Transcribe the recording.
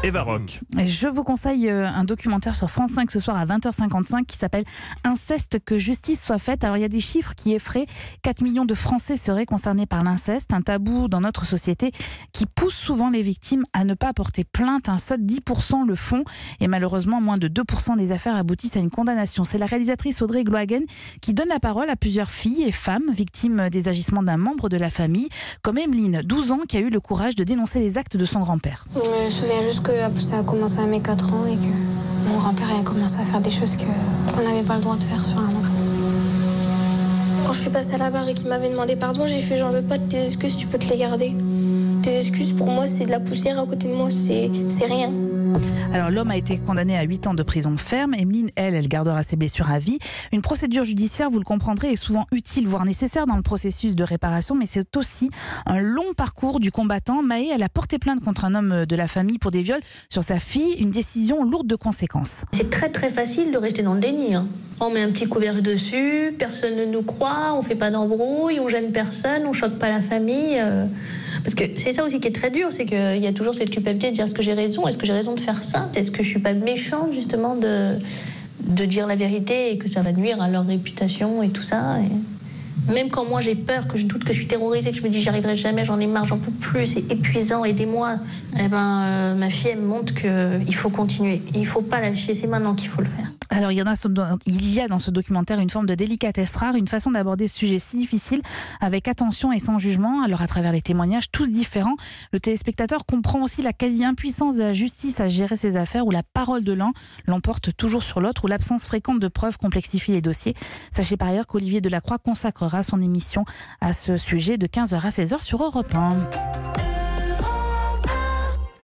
Eva Rock. Et je vous conseille un documentaire sur France 5 ce soir à 20h55 qui s'appelle Inceste, que justice soit faite. Alors il y a des chiffres qui effraient. 4 millions de Français seraient concernés par l'inceste, un tabou dans notre société qui pousse souvent les victimes à ne pas porter plainte. Un seul 10% le font et malheureusement moins de 2% des affaires aboutissent à une condamnation. C'est la réalisatrice Audrey Glohagen qui donne la parole à plusieurs filles et femmes victimes des agissements d'un membre de la famille, comme Emeline, 12 ans, qui a eu le courage de dénoncer les actes de son grand-père. Je me souviens juste que ça a commencé à mes 4 ans et que mon grand-père a commencé à faire des choses qu'on n'avait pas le droit de faire sur un enfant. Quand je suis passée à la barre et qu'il m'avait demandé pardon, j'ai fait j'en veux pas de tes excuses, tu peux te les garder. Tes excuses pour moi c'est de la poussière à côté de moi, c'est rien. Alors l'homme a été condamné à 8 ans de prison ferme. Emeline, elle gardera ses blessures à vie. Une procédure judiciaire, vous le comprendrez, est souvent utile, voire nécessaire dans le processus de réparation, mais c'est aussi un long parcours du combattant. Maë, elle a porté plainte contre un homme de la famille pour des viols sur sa fille, une décision lourde de conséquences. C'est très très facile de rester dans le déni. On met un petit couvercle dessus, personne ne nous croit, on fait pas d'embrouille, on gêne personne, on choque pas la famille. Parce que c'est ça aussi qui est très dur, c'est qu'il y a toujours cette culpabilité de dire est-ce que j'ai raison, est-ce que j'ai raison de faire ça, est-ce que je suis pas méchante justement de dire la vérité et que ça va nuire à leur réputation et tout ça. Et même quand moi j'ai peur, que je doute, que je suis terrorisée, que je me dis j'y arriverai jamais, j'en ai marre, j'en peux plus, c'est épuisant, aidez-moi. Ma fille elle me montre qu'il faut continuer, il faut pas lâcher, c'est maintenant qu'il faut le faire. Alors il y a dans ce documentaire une forme de délicatesse rare, une façon d'aborder ce sujet si difficile avec attention et sans jugement. Alors à travers les témoignages, tous différents, le téléspectateur comprend aussi la quasi-impuissance de la justice à gérer ses affaires, où la parole de l'un l'emporte toujours sur l'autre, où l'absence fréquente de preuves complexifie les dossiers. Sachez par ailleurs qu'Olivier Delacroix consacrera son émission à ce sujet de 15h à 16h sur Europe 1.